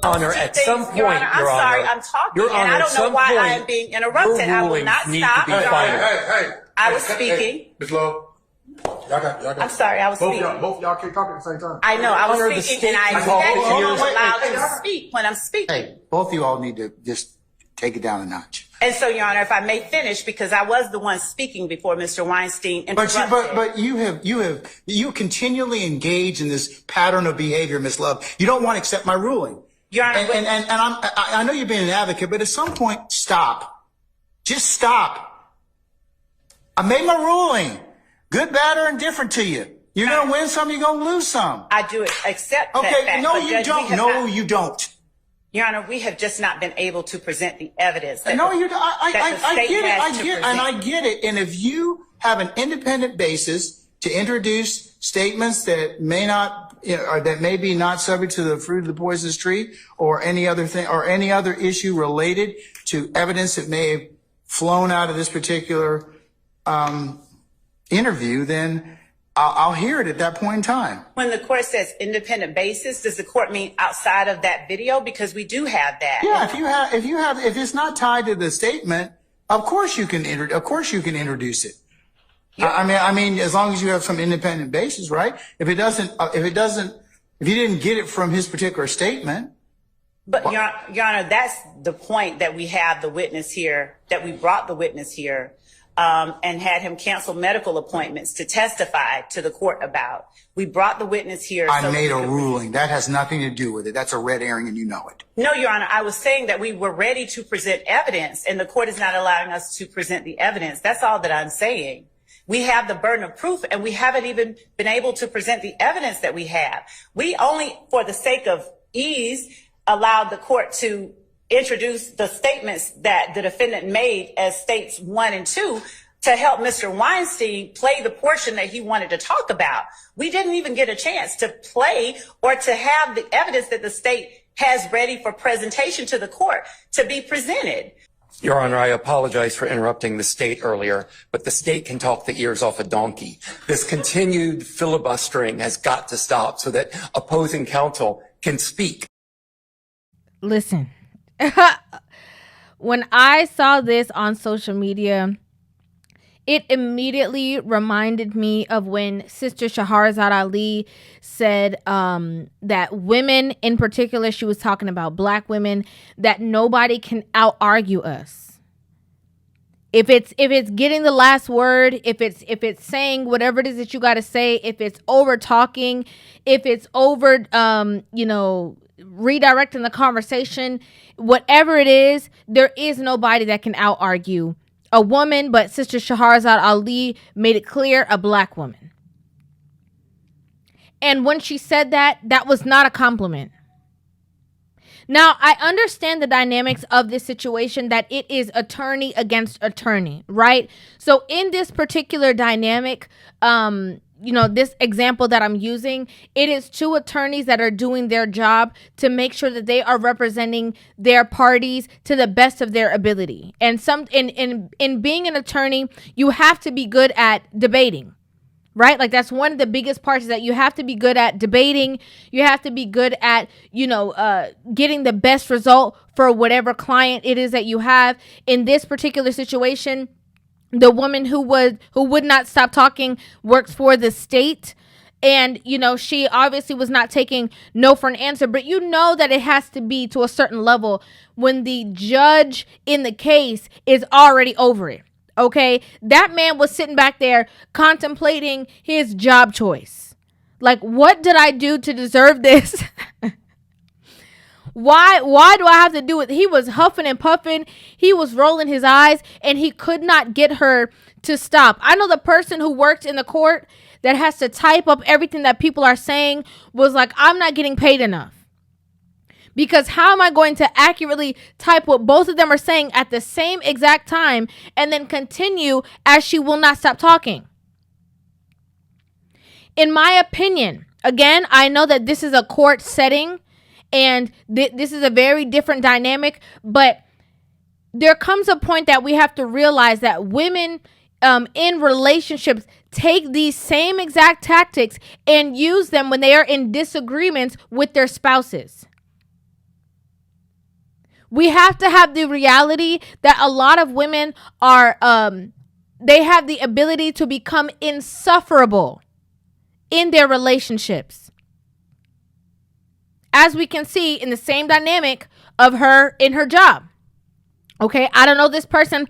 Honor, at some point, Your Honor, I'm sorry, I'm talking, and I don't know why I am being interrupted. I will not stop. Hey. I was speaking. Ms. Love, y'all got. I'm sorry, I was speaking. Both of y'all can't talk at the same time. I know, I was speaking, and I expect you to allow to speak when I'm speaking. Hey, both of you all need to just take it down a notch. And so, Your Honor, if I may finish, because I was the one speaking before Mr. Weinstein interrupted. But you continually engage in this pattern of behavior, Ms. Love. You don't want to accept my ruling. Your Honor, and I know you're being an advocate, but at some point, stop. Just stop. I made my ruling. Good, bad, or indifferent to you. You're going to win some, you're going to lose some. I do accept that fact. Okay, no, you don't. No, you don't. Your Honor, we have just not been able to present the evidence. No, you don't. I get it. And if you have an independent basis to introduce statements that may not, or that may be not subject to the fruit of the poisonous tree, or any other thing, or any other issue related to evidence that may have flown out of this particular interview, then I'll hear it at that point in time. When the court says independent basis, does the court mean outside of that video? Because we do have that. Yeah, if it's not tied to the statement, of course you can introduce it. Yeah. I mean, as long as you have some independent basis, right? If you didn't get it from his particular statement. But Your Honor, that's the point, that we have the witness here, that we brought the witness here, and had him cancel medical appointments to testify to the court about. We brought the witness here. I made a ruling. That has nothing to do with it. That's a red herring, and you know it. No, Your Honor, I was saying that we were ready to present evidence, and the court is not allowing us to present the evidence. That's all that I'm saying. We have the burden of proof, and we haven't even been able to present the evidence that we have. We only, for the sake of ease, allowed the court to introduce the statements that the defendant made as states 1 and 2 to help Mr. Weinstein play the portion that he wanted to talk about. We didn't even get a chance to play or to have the evidence that the state has ready for presentation to the court to be presented. Your Honor, I apologize for interrupting the state earlier, but the state can talk the ears off a donkey. This continued filibustering has got to stop so that opposing counsel can speak. Listen. When I saw this on social media, it immediately reminded me of when Sister Shahrazad Ali said that women, in particular, she was talking about black women, that nobody can out-argue us. If it's getting the last word, if it's saying whatever it is that you got to say, if it's over talking, if it's over redirecting the conversation, whatever it is, there is nobody that can out-argue a woman, but Sister Shahrazad Ali made it clear, a black woman. And when she said that, that was not a compliment. Now, I understand the dynamics of this situation, that it is attorney against attorney, right? So in this particular dynamic, this example that I'm using, it is two attorneys that are doing their job to make sure that they are representing their parties to the best of their ability. And in being an attorney, you have to be good at debating, right? Like, that's one of the biggest parts, is that you have to be good at debating. You have to be good at, getting the best result for whatever client it is that you have. In this particular situation, the woman who would not stop talking works for the state. And, she obviously was not taking no for an answer. But you know that it has to be to a certain level when the judge in the case is already over it. Okay? That man was sitting back there contemplating his job choice. Like, what did I do to deserve this? Why do I have to do it? He was huffing and puffing. He was rolling his eyes, and he could not get her to stop. I know the person who worked in the court that has to type up everything that people are saying was like, I'm not getting paid enough. Because how am I going to accurately type what both of them are saying at the same exact time and then continue as she will not stop talking? In my opinion, again, I know that this is a court setting, and this is a very different dynamic, but there comes a point that we have to realize that women in relationships take these same exact tactics and use them when they are in disagreements with their spouses. We have to have the reality that a lot of women are, they have the ability to become insufferable in their relationships. As we can see in the same dynamic of her in her job. Okay, I don't know this person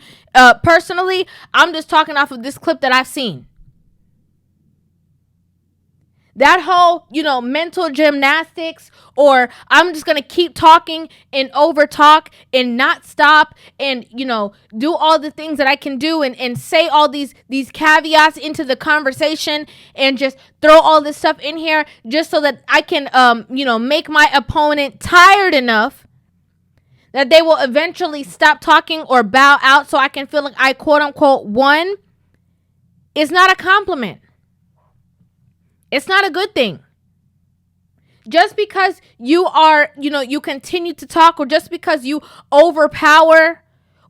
personally. I'm just talking off of this clip that I've seen. That whole, mental gymnastics, or I'm just going to keep talking and over talk and not stop and, do all the things that I can do and say all these caveats into the conversation and just throw all this stuff in here just so that I can, make my opponent tired enough that they will eventually stop talking or bow out so I can feel like I quote unquote won, is not a compliment. It's not a good thing. Just because you are, you continue to talk, or just because you overpower,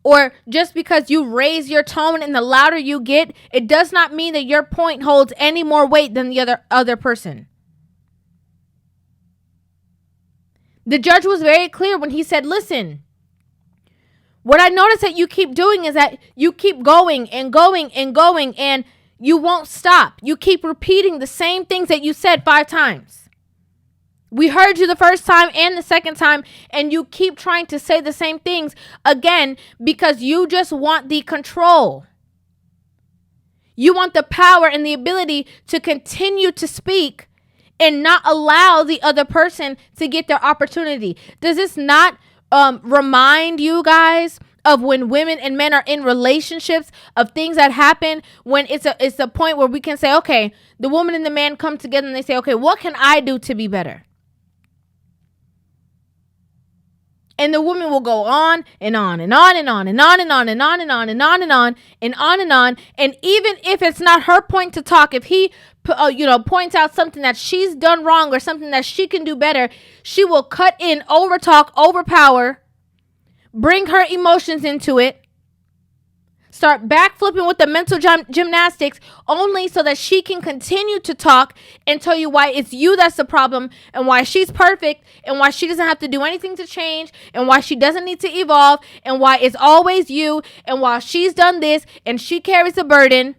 or just because you raise your tone and the louder you get, it does not mean that your point holds any more weight than the other person. The judge was very clear when he said, listen, what I notice that you keep doing is that you keep going and going and going, and you won't stop. You keep repeating the same things that you said 5 times. We heard you the first time and the second time, and you keep trying to say the same things again because you just want the control. You want the power and the ability to continue to speak and not allow the other person to get their opportunity. Does this not remind you guys of when women and men are in relationships, of things that happen when it's a point where we can say, okay, the woman and the man come together and they say, okay, what can I do to be better? And the woman will go on and on and on and on and on and on and on and on and on and on and on and on. And even if it's not her point to talk, if he points out something that she's done wrong or something that she can do better, she will cut in, over talk, overpower, bring her emotions into it, start backflipping with the mental gymnastics, only so that she can continue to talk and tell you why it's you that's the problem, and why she's perfect, and why she doesn't have to do anything to change, and why she doesn't need to evolve, and why it's always you, and why she's done this and she carries the burden.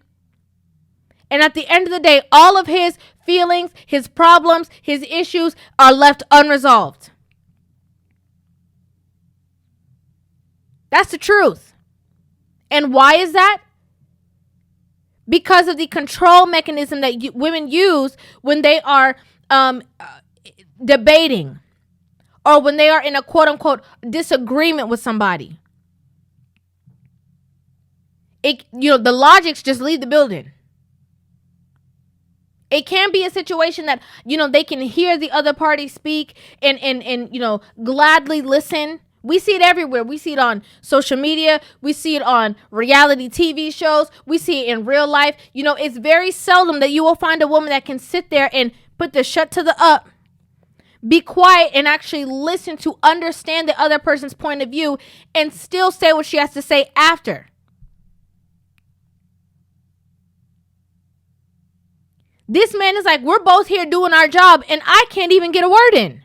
And at the end of the day, all of his feelings, his problems, his issues are left unresolved. That's the truth. And why is that? Because of the control mechanism that women use when they are debating, or when they are in a quote unquote disagreement with somebody. The logics just leave the building. It can be a situation that, they can hear the other party speak and gladly listen. We see it everywhere. We see it on social media. We see it on reality TV shows. We see it in real life. It's very seldom that you will find a woman that can sit there and put the shut to the up, be quiet, and actually listen to understand the other person's point of view and still say what she has to say after. This man is like, we're both here doing our job and I can't even get a word in.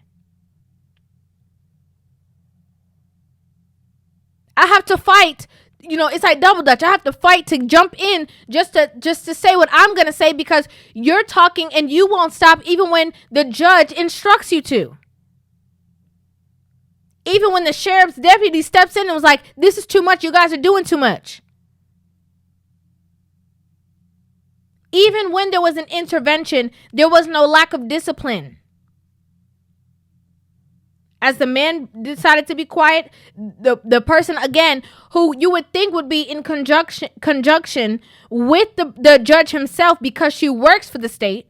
I have to fight. It's like double dutch. I have to fight to jump in just to say what I'm going to say because you're talking and you won't stop even when the judge instructs you to. Even when the sheriff's deputy steps in and was like, this is too much. You guys are doing too much. Even when there was an intervention, there was no lack of discipline. As the man decided to be quiet, the person, again, who you would think would be in conjunction with the judge himself because she works for the state,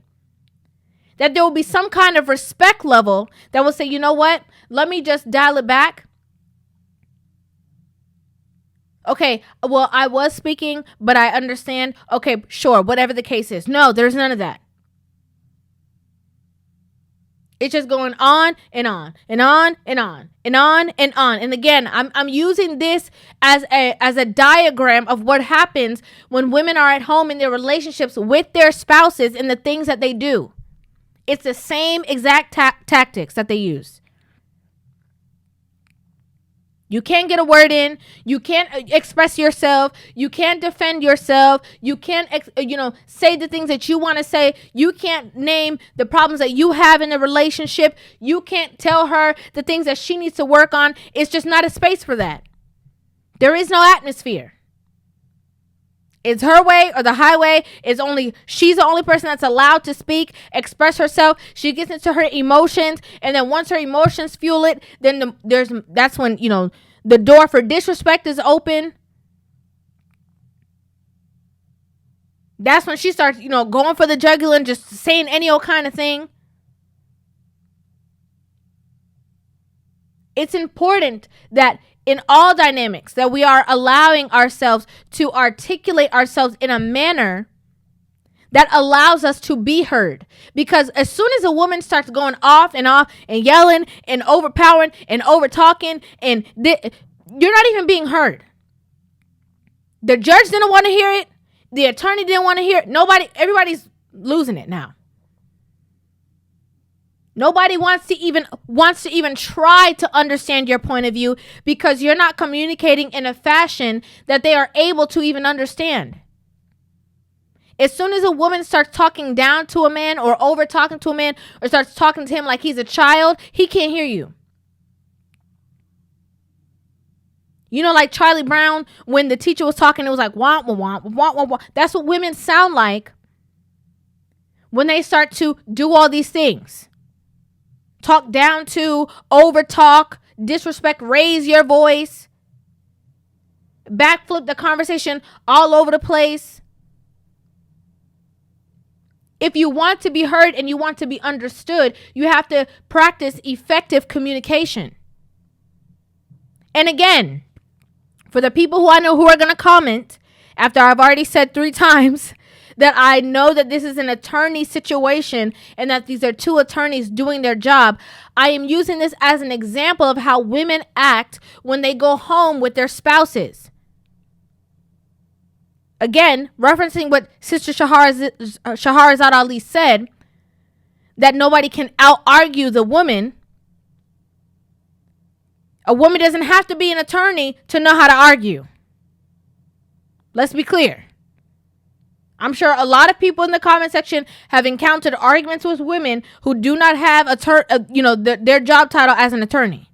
that there will be some kind of respect level that will say, you know what, let me just dial it back. Okay, well, I was speaking, but I understand. Okay, sure, whatever the case is. No, there's none of that. It's just going on and on and on and on and on and on. And again, I'm using this as a diagram of what happens when women are at home in their relationships with their spouses and the things that they do. It's the same exact tactics that they use. You can't get a word in. You can't express yourself. You can't defend yourself. You can't, say the things that you want to say. You can't name the problems that you have in the relationship. You can't tell her the things that she needs to work on. It's just not a space for that. There is no atmosphere. It's her way or the highway. She's the only person that's allowed to speak, express herself. She gets into her emotions, and then once her emotions fuel it, then that's when, the door for disrespect is open. That's when she starts, going for the jugular and just saying any old kind of thing. It's important that in all dynamics that we are allowing ourselves to articulate ourselves in a manner that allows us to be heard. Because as soon as a woman starts going off and yelling and overpowering and over talking, you're not even being heard. The judge didn't want to hear it. The attorney didn't want to hear it. Everybody's losing it now. Nobody wants to even try to understand your point of view because you're not communicating in a fashion that they are able to even understand. As soon as a woman starts talking down to a man or over talking to a man or starts talking to him like he's a child, he can't hear you. Like Charlie Brown, when the teacher was talking, it was like, wah, wah, wah, wah, wah, wah. That's what women sound like when they start to do all these things. Talk down to, over talk, disrespect, raise your voice, backflip the conversation all over the place. If you want to be heard and you want to be understood, you have to practice effective communication. And again, for the people who I know who are going to comment after I've already said 3 times that I know that this is an attorney situation and that these are 2 attorneys doing their job, I am using this as an example of how women act when they go home with their spouses. Again, referencing what Sister Shahrazad Ali said, that nobody can out-argue the woman. A woman doesn't have to be an attorney to know how to argue. Let's be clear. I'm sure a lot of people in the comment section have encountered arguments with women who do not have their job title as an attorney.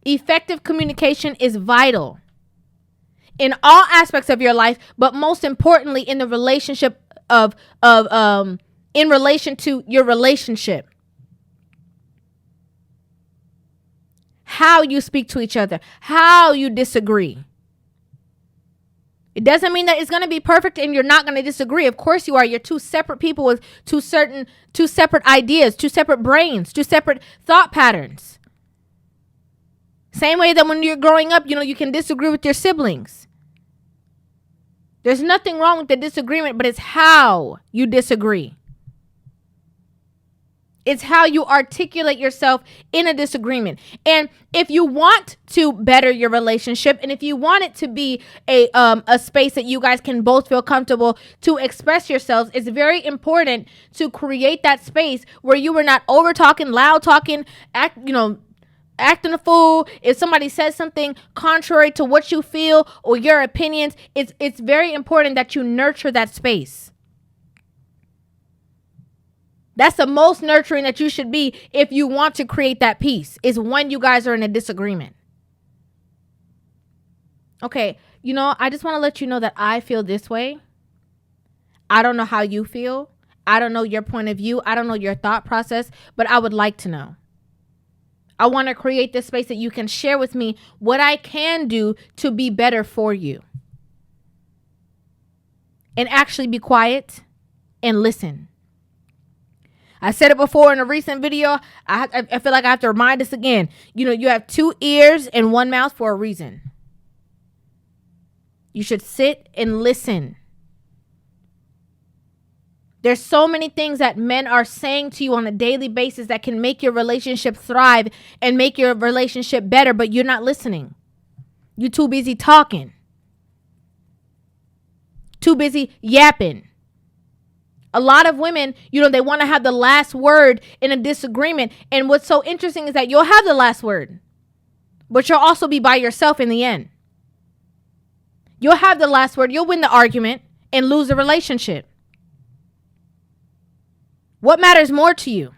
Effective communication is vital in all aspects of your life, but most importantly in the relationship in relation to your relationship. How you speak to each other, how you disagree. It doesn't mean that it's going to be perfect and you're not going to disagree. Of course you are. You're 2 separate people with 2 separate ideas, 2 separate brains, 2 separate thought patterns. Same way that when you're growing up, you can disagree with your siblings. There's nothing wrong with the disagreement, but it's how you disagree. It's how you articulate yourself in a disagreement. And if you want to better your relationship, and if you want it to be a space that you guys can both feel comfortable to express yourselves, it's very important to create that space where you are not over talking, loud talking, acting a fool. If somebody says something contrary to what you feel or your opinions, it's very important that you nurture that space. That's the most nurturing that you should be if you want to create that peace, is when you guys are in a disagreement. Okay, I just want to let you know that I feel this way. I don't know how you feel. I don't know your point of view. I don't know your thought process, but I would like to know. I want to create this space that you can share with me what I can do to be better for you. And actually be quiet and listen. I said it before in a recent video. I feel like I have to remind us again. You have 2 ears and 1 mouth for a reason. You should sit and listen. There's so many things that men are saying to you on a daily basis that can make your relationship thrive and make your relationship better, but you're not listening. You're too busy talking. Too busy yapping. A lot of women, they want to have the last word in a disagreement. And what's so interesting is that you'll have the last word, but you'll also be by yourself in the end. You'll have the last word. You'll win the argument and lose the relationship. What matters more to you?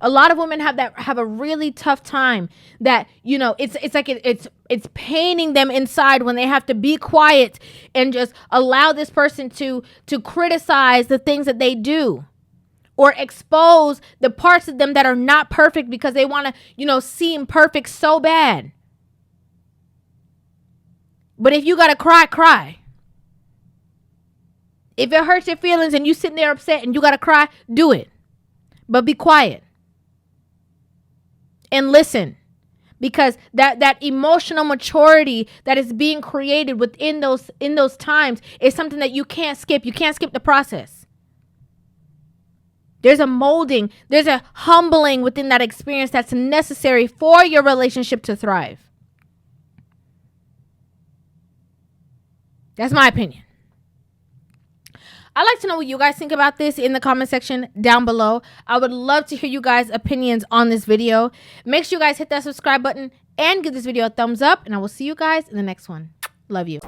A lot of women have a really tough time that, it's paining them inside when they have to be quiet and just allow this person to criticize the things that they do or expose the parts of them that are not perfect because they want to, seem perfect so bad. But if you got to cry, cry. If it hurts your feelings and you sitting there upset and you got to cry, do it. But be quiet. And listen, because that emotional maturity that is being created in those times is something that you can't skip. You can't skip the process. There's a molding, there's a humbling within that experience that's necessary for your relationship to thrive. That's my opinion. I'd like to know what you guys think about this in the comment section down below. I would love to hear you guys' opinions on this video. Make sure you guys hit that subscribe button and give this video a thumbs up. And I will see you guys in the next one. Love you.